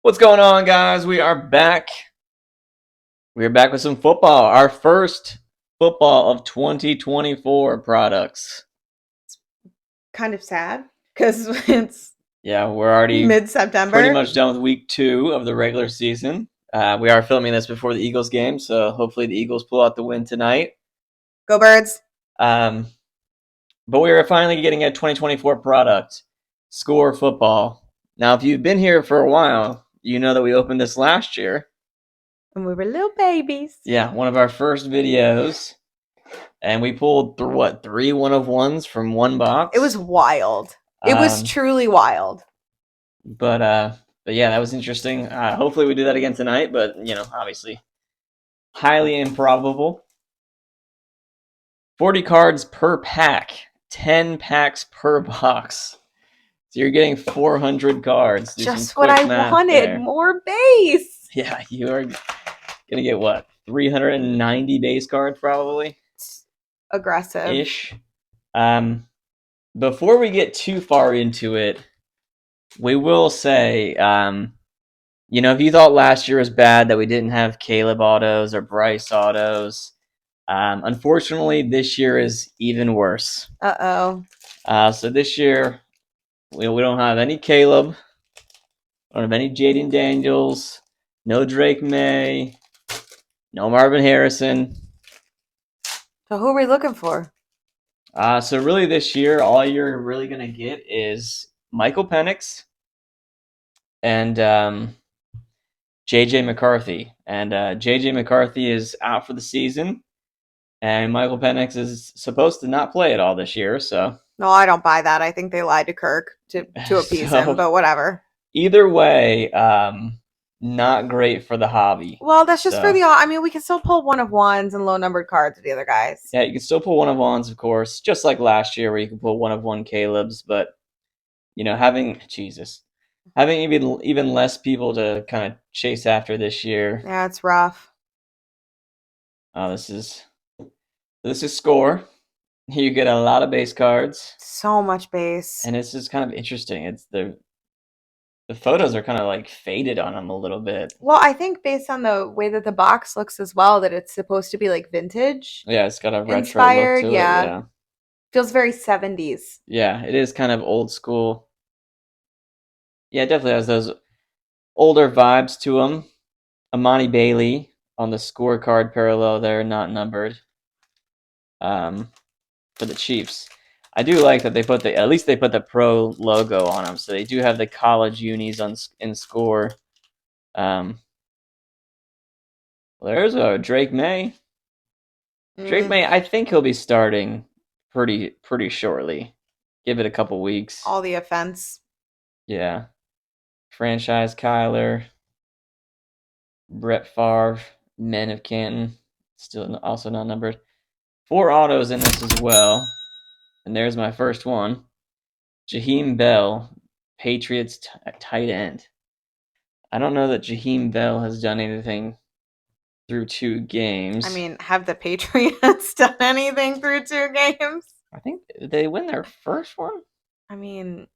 What's going on, guys? We are back. We are back with some football. Our first football of 2024 products. Kind of sad because it's Yeah, we're already pretty mid-September. much done with week 2 of the regular season. We are filming this before the Eagles game, so hopefully the Eagles pull out the win tonight. Go Birds. Um, but we are finally getting a 2024 product, Score Football. Now, if you've been here for a while, you know that we opened this last year. And we were little babies. Yeah, one of our first videos. And we pulled through what, 3 1-of-1s from one box. It was wild. It was Um, truly wild. but uh, but yeah, that was interesting. Hopefully we do that again tonight. But obviously, highly improbable. 40 cards per pack, 10 packs per box. So you're getting 400 cards. Do some Just what I quick math wanted. there. More base. Yeah, you are gonna get what, 390 base cards probably Aggressive. ish. Um, Before we get too far into it, we will say, if you thought last year was bad that we didn't have Caleb autos or Bryce autos, unfortunately, this year is even worse. Uh-oh. So this year, we don't have any Caleb, we don't have any Jaden Daniels, no Drake May, no Marvin Harrison. So who are we looking for? So really this year, all you're really going to get is Michael Penix and JJ McCarthy. And JJ McCarthy is out for the season. And Michael Penix is supposed to not play at all this year. So, No, I don't buy that. I think they lied to Kirk to appease him, so but whatever. either way, not great for the hobby. Well, that's just for So, the. I mean, we can still pull one of ones and low numbered cards of the other guys. yeah, you can still pull one of ones, of course, just like last year where you can pull one of one Caleb's. But, having even less people to kind of chase after this year. Yeah, it's rough. Oh, this is score. You get a lot of base cards, So much base. and it's just kind of interesting. It's the photos are kind of like faded on them a little bit. Well, I think based on the way that the box looks as well, that it's supposed to be like vintage Yeah, it's got a retro look inspired. to it. Yeah. Yeah, Feels very 70s. yeah, it is kind of old school. Yeah, it definitely has those older vibes to them. Amani Bailey on the scorecard parallel there, not numbered. For the Chiefs. I do like that at least they put the pro logo on them, so they do have the college unis in score. There's a Drake May. Drake May, I think he'll be starting pretty shortly. Give it a couple weeks. All the offense. Yeah. Franchise Kyler, Brett Favre, Men of Canton, still also not numbered. 4 autos in this as well. And there's my first one. Jaheim Bell, Patriots tight end. I don't know that Jaheim Bell has done anything through 2 games. I mean, have the Patriots done anything through 2 games? I think they win their first one. I mean,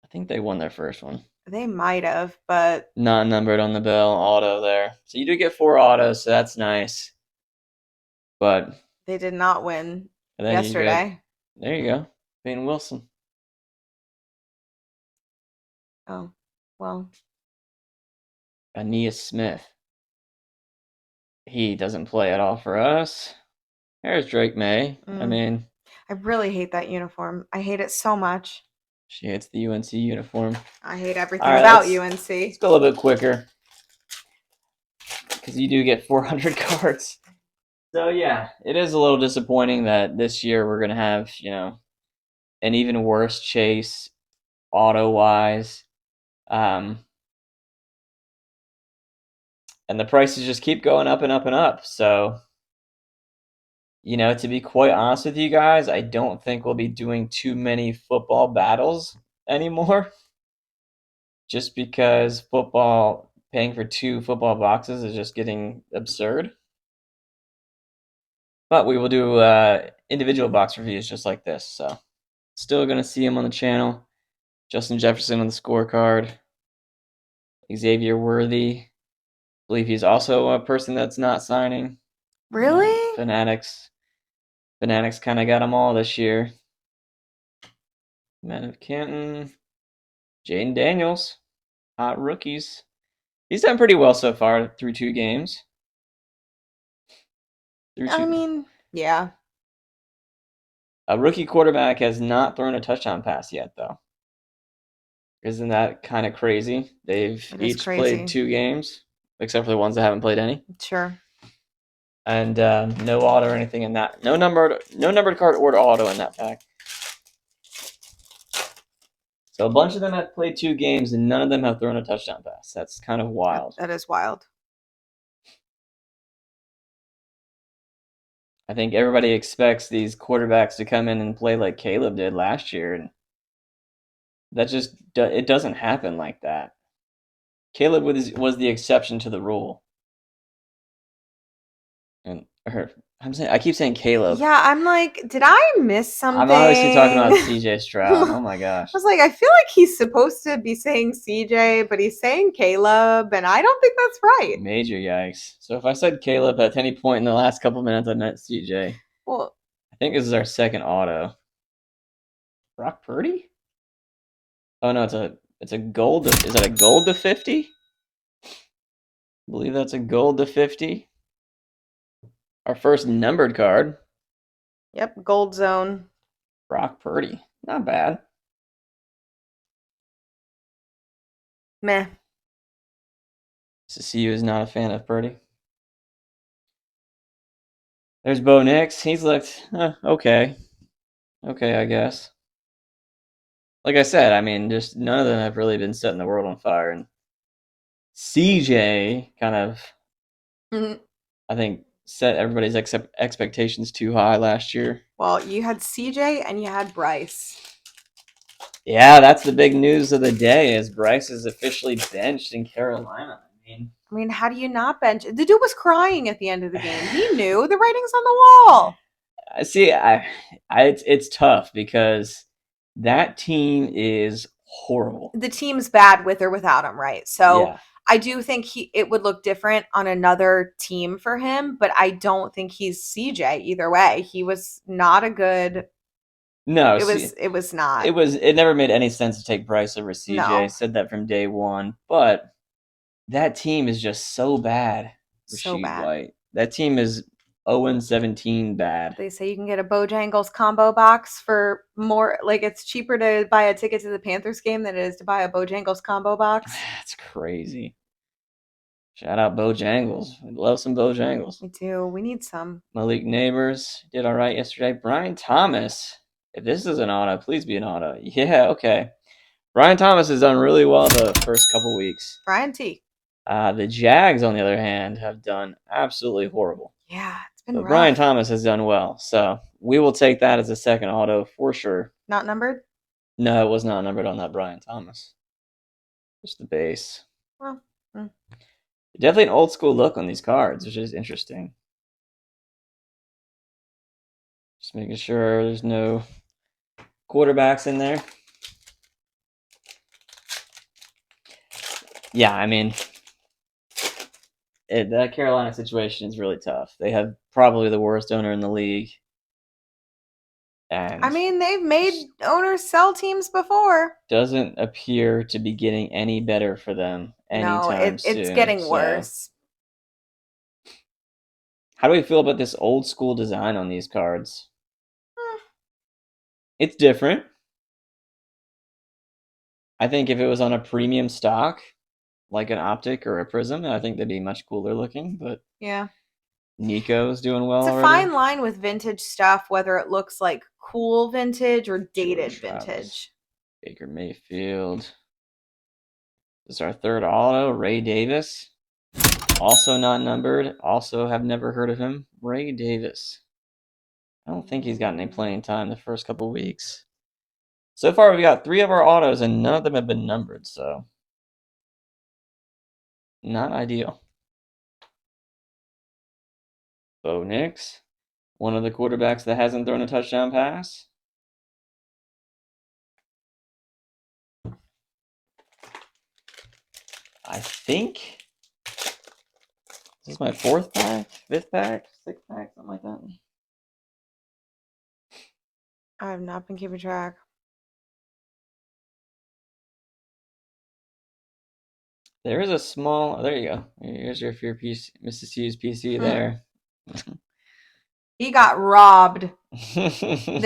I think they won their first one. they might have, but Not numbered on the Bell auto there. So you do get 4 autos, so that's nice. But they did not win then you get, yesterday. there you go, Peyton Wilson. Oh, well. Aeneas Smith. He doesn't play at all for us. There's Drake May. I mean, I really hate that uniform. I hate it so much. she hates the UNC uniform. I hate everything All right, about let's UNC. go a little bit quicker because you do get 400 cards. So yeah, it is a little disappointing that this year we're gonna have an even worse chase auto wise, and the prices just keep going up and up and up. So to be quite honest with you guys, I don't think we'll be doing too many football battles anymore. Just because paying for 2 football boxes is just getting absurd. But we will do individual box reviews just like this. So still going to see him on the channel. Justin Jefferson on the scorecard. Xavier Worthy. I believe he's also a person that's not signing. Really? Fanatics kind of got them all this year. Men of Canton, Jaden Daniels, hot rookies. He's done pretty well so far through 2 games. Through I two, mean, yeah, a rookie quarterback has not thrown a touchdown pass yet, though. Isn't that kind of crazy? They've it is each played crazy. 2 games, except for the ones that haven't played any, Sure. and no auto or anything in that. No numbered card or auto in that pack. So a bunch of them have played 2 games, and none of them have thrown a touchdown pass. That's kind of wild. That is wild. I think everybody expects these quarterbacks to come in and play like Caleb did last year, and that just it doesn't happen like that. Caleb was the exception to the rule, and I keep saying Caleb. Yeah, I'm like, did I miss I'm obviously talking something? about C.J. Stroud. I Oh my gosh, was like, I feel like he's supposed to be saying CJ, but he's saying Caleb, and I don't think that's right. major yikes. So if I said Caleb at any point in the last couple minutes, I meant C.J. Well, I think this is our second auto. Brock Purdy? Oh no, it's a gold. Is that a gold to 50? I believe that's a gold to 50. Our first numbered card, yep, gold zone. Brock Purdy. Not bad. Meh. CCU is not a fan of Purdy. There's Bo Nix. He's looked okay. Okay, I guess. Like I said, I mean, just none of them have really been setting the world on fire. And CJ kind of, Mhm. I think, set everybody's expectations too high last year. Well, you had CJ and you had Bryce. Yeah, that's the big news of the day is Bryce is officially benched in Carolina. I mean, how do you not bench? The dude was crying at the end of the game. He knew the writing's on the wall. I see. It's tough because that team is horrible. The team's bad with or without him, right? So Yeah. I do think it would look different on another team for him, but I don't think he's CJ either way. He was not a good. No, It see, was. It was not. it never made any sense to take Bryce over CJ. No, Said that from day one, but that team is just so bad. so Rasheed bad. White. That team is 0-17 bad. They say you can get a Bojangles combo box for more. Like it's cheaper to buy a ticket to the Panthers game than it is to buy a Bojangles combo box. That's crazy. Shout out Bojangles. I love some Bojangles. Me too. We need some. Malik Neighbors did all right yesterday. Brian Thomas. If this is an auto, please be an auto. Yeah, okay. Brian Thomas has done really well the first couple weeks. Brian T. The Jags, on the other hand, have done absolutely horrible. Yeah, it's been But Brian rough. Thomas has done well, so we will take that as a second auto for sure. Not numbered? No, it was not numbered on that Brian Thomas. Just the base. Well, Definitely an old school look on these cards, which is interesting. Just making sure there's no quarterbacks in there. Yeah, I mean, that Carolina situation is really tough. They have probably the worst owner in the league. And I mean, they've made owners sell teams before. doesn't appear to be getting any better for them No, anytime it's soon. getting So, worse. how do we feel about this old school design on these cards? Hmm. It's different. I think if it was on a premium stock, like an Optic or a Prism, I think they'd be much cooler looking. But Yeah. Nico's doing well It's a already. fine line with vintage stuff, whether it looks like cool vintage or dated George Travis, vintage. Baker Mayfield. This is our third auto. Ray Davis, also not numbered. Also have never heard of him. Ray Davis. I don't think he's gotten any playing time the first couple weeks. So far, we've got 3 of our autos, and none of them have been numbered, so not ideal. Bo Nix, one of the quarterbacks that hasn't thrown a touchdown pass. I think this is my 4th pack, 5th pack, 6th pack, something like that. I have not been keeping track. There is a small. There you go. Here's your PC, Mrs. C's PC there. He got robbed She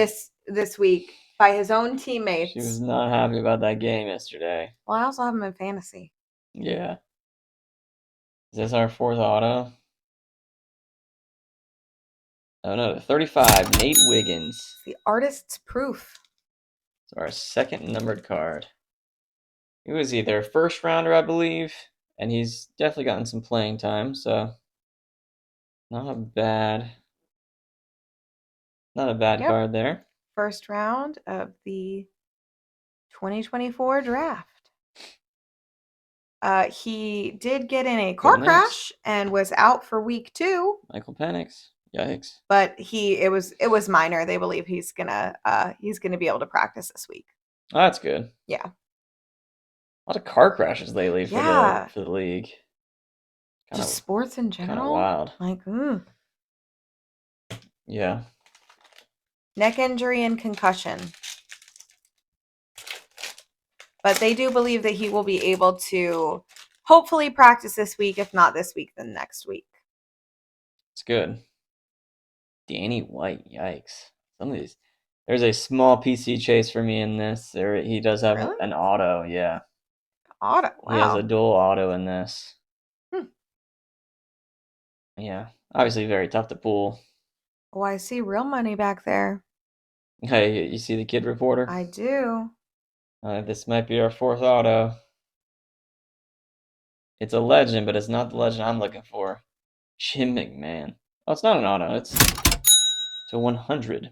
this week by his own teammates. was not happy about that game yesterday. Well, I also have him in fantasy. Yeah. Is this our 4th auto? Oh no, 35, Nate Wiggins. It's the artist's proof. So our 2nd numbered card. He was either a 1st rounder, I believe, and he's definitely gotten some playing time, so not a bad card there. 1st round of the 2024 draft. He did get in a car crash and was out for week 2. Michael Penix. Yikes. But it was minor. They believe he's gonna be able to practice this week. Oh, that's good. Yeah. A lot of car crashes lately for the league. Just sports in general. Kind of wild. Like, yeah. Neck injury and concussion. But they do believe that he will be able to hopefully practice this week. If not this week, then next week. It's good. Danny White, yikes. Some of these. There's a small PC chase for me in this. He does have an auto, yeah. Auto, wow. He has a dual auto in this. Yeah, obviously very tough to pull. Oh, I see real money back there. Hey, you see the kid reporter? I do. This might be our 4th auto. It's a legend, but it's not the legend I'm looking for. Jim McMahon. Oh, it's not an auto. It's to 100.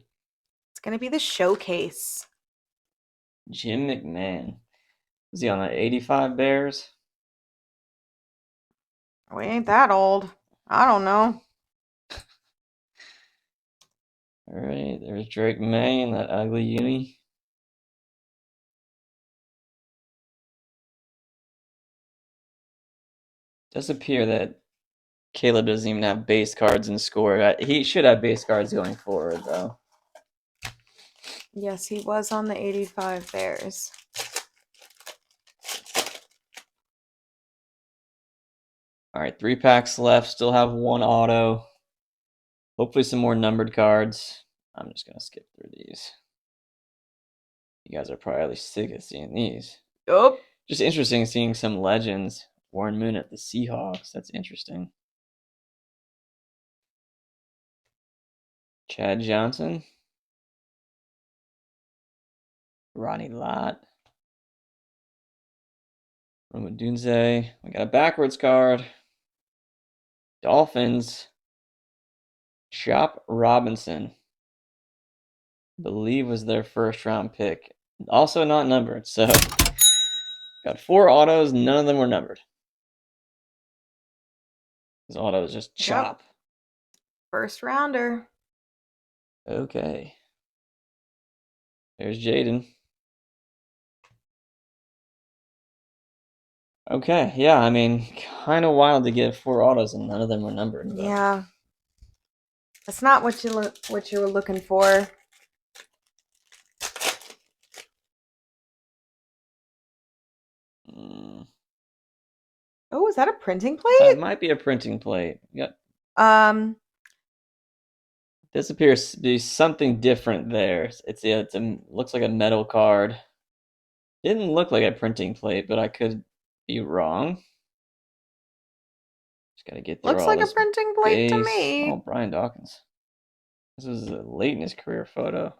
It's going to be the showcase. Jim McMahon. Is he on the 85 Bears? We ain't that old. I don't know. All right, there's Drake May in that ugly uni. It does appear that Caleb doesn't even have base cards in score. He should have base cards going forward, though. Yes, he was on the 85 Bears. All right, 3 packs left. Still have 1 auto. Hopefully some more numbered cards. I'm just going to skip through these. You guys are probably sick of seeing these. Yup. Just interesting seeing some legends. Warren Moon at the Seahawks. That's interesting. Chad Johnson. Ronnie Lott. Roma Dunze. We got a backwards card. Dolphins. Chop Robinson. I believe was their 1st round pick. Also not numbered. So got 4 autos. None of them were numbered. His auto is just chop. Yep. 1st rounder. Okay. There's Jaden. Okay, yeah, I mean, kind of wild to get 4 autos and none of them were numbered. But. Yeah. That's not what you were looking for. Oh, is that a printing plate? It might be a printing plate. Yeah. This appears to be something different there. Looks like a metal card. Didn't look like a printing plate, but I could be wrong. Just gotta get through Looks all like this a printing plate to base. me. Oh, Brian Dawkins. This is late in his career photo.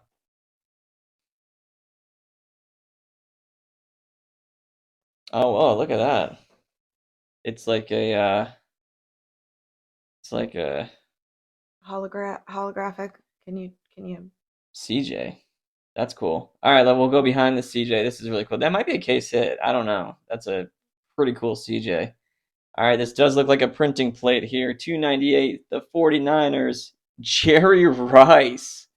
Oh, look at that. It's like a holographic. Can you CJ. That's cool. All right, we'll go behind the CJ. This is really cool. That might be a case hit. I don't know. That's a pretty cool CJ. All right, this does look like a printing plate here. 298, the 49ers. Jerry Rice.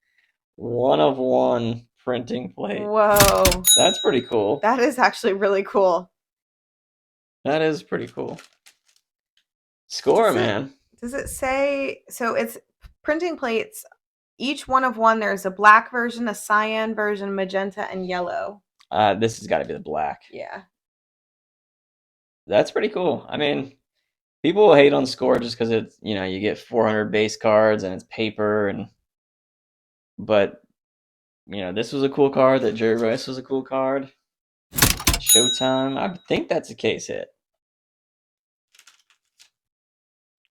1 of 1 printing plate. Whoa. That's pretty cool. That is actually really cool. That is pretty cool. Score, Does it man. does it say so it's printing plates, each one of one, there's a black version, a cyan version, magenta, and yellow. This has got to be the black. Yeah. That's pretty cool. I mean, people will hate on Score just because it's, you get 400 base cards and it's paper, but this was a cool card. That Jerry Rice was a cool card. Showtime. I think that's a case hit.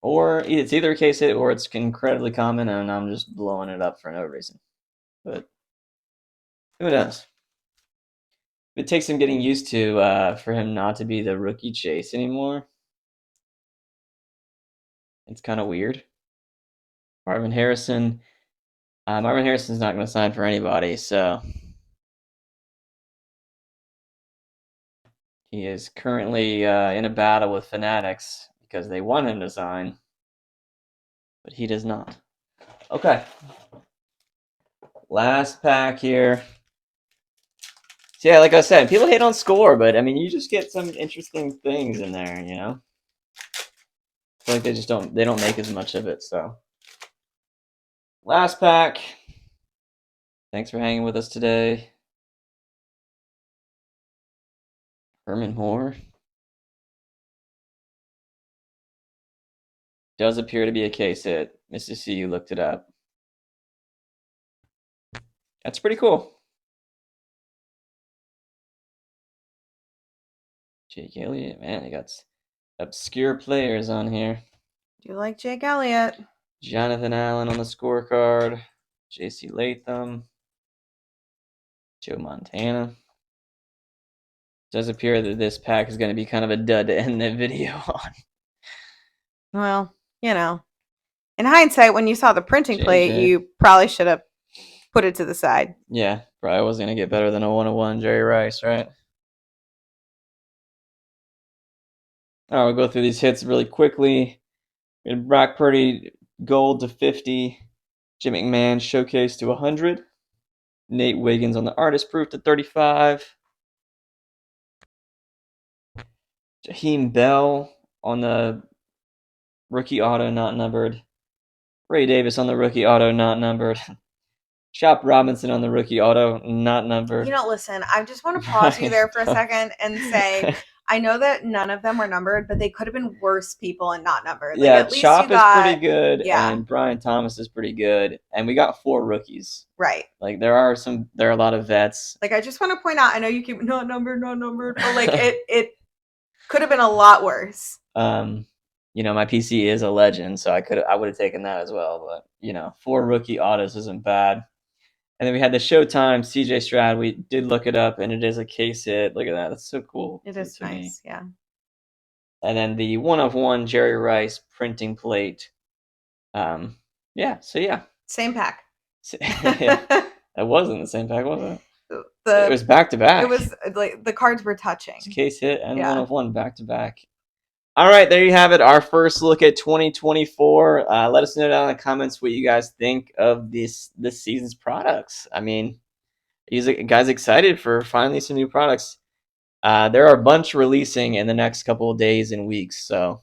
Or it's either a case hit or it's incredibly common and I'm just blowing it up for no reason. But who knows? It takes some getting used to for him not to be the rookie chase anymore. It's kind of weird. Marvin Harrison. Marvin Harrison's not going to sign for anybody, so he is currently in a battle with Fanatics because they want him to sign, but he does not. Okay. Last pack here. So yeah, like I said, people hate on Score, but I mean, you just get some interesting things in there, I feel like they don't make as much of it, so. Last pack. Thanks for hanging with us today. Herman Moore. Does appear to be a case hit. Mr. C, you looked it up. That's pretty cool. Jake Elliott, man, they got obscure players on here. Do you like Jake Elliott? Jonathan Allen on the scorecard. J.C. Latham. Joe Montana. Does appear that this pack is going to be kind of a dud to end the video on. Well, in hindsight, when you saw the printing plate, JJ. you probably should have put it to the side. Yeah, probably wasn't going to get better than a 101 Jerry Rice, right? All right, we'll go through these hits really quickly. We had Brock Purdy gold to 50. Jim McMahon showcase to 100. Nate Wiggins on the artist proof to 35. Jaheim Bell on the rookie auto not numbered. Ray Davis on the rookie auto not numbered. Chop Robinson on the rookie auto not numbered. Listen, I just want to pause you there for a second and say, I know that none of them were numbered, but they could have been worse people and not numbered. Yeah, at least Chop you is got, pretty good, yeah, and Brian Thomas is pretty good, and we got 4 rookies. right. Like there are a lot of vets. I just want to point out, I know you keep not numbered, but it could have been a lot worse. My PC is a legend, so I would have taken that as well. But 4 rookie autos isn't bad. And then we had the Showtime CJ Stroud. We did look it up, and it is a case hit. Look at that; that's so cool. It is nice, yeah. And then the 1-of-1 Jerry Rice printing plate. Yeah. So yeah, same pack. That wasn't the same pack, was it? It was back to back. It was like the cards were touching. It's case hit and 1-of-1 back to back. All right, there you have it. Our first look at 2024. Let us know down in the comments what you guys think of this season's products. I mean, are you guys excited for finally some new products? There are a bunch releasing in the next couple of days and weeks, so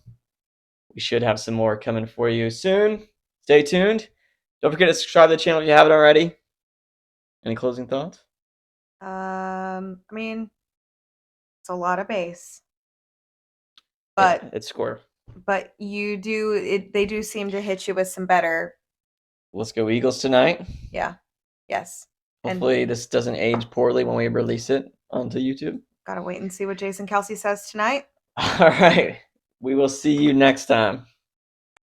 we should have some more coming for you soon. Stay tuned. Don't forget to subscribe to the channel if you haven't already. Any closing thoughts? I mean, it's a lot of base. But yeah, it's Score. But they do seem to hit you with some better. Let's go Eagles tonight. Yeah. Yes. Hopefully this doesn't age poorly when we release it onto YouTube. Gotta wait and see what Jason Kelsey says tonight. All right. We will see you next time.